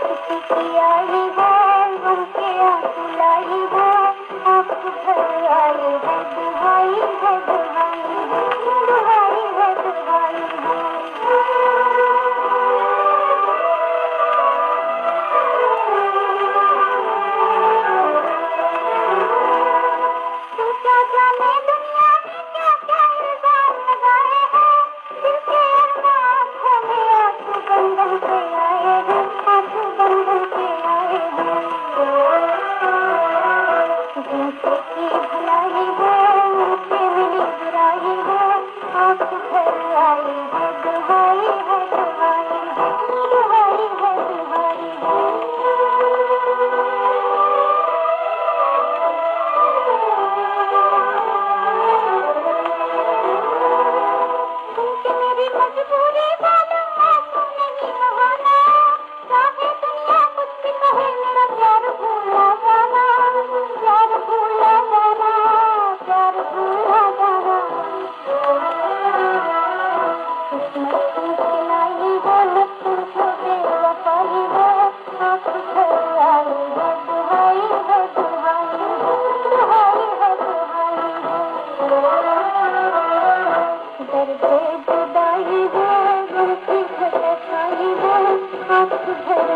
खुशी आई है गम के आंसू लाई है आँख भर आई है दुहाई है दुहाई है दुहाई है दुहाई है। तू क्या जाने दुनिया में क्या क्या इल्जाम लगाए हैं दिल के अरमां में आंसू बन बन के आए हैं आंसू बन बन के आए हैं। जिनसे की भलाई है उनसे मिली बुराई है आँख भर आई है दुहाई है दुहाई है दुहाई है दुहाई है। तुमसे मेरी मजबूरी मालूम आंसू नहीं बहाना चाहे दुनिया कुछ भी कहे मेरा प्यार भूला जाना प्यार भूला जाना प्यार भूला जाना। किस्मत तुमसे लाई है न तुमको बेवफाई है आँख भर आई है दुहाई है दुहाई है दुहाई है दुहाई है। दर्द जुदाई है दिल की धड़काई है आँख भर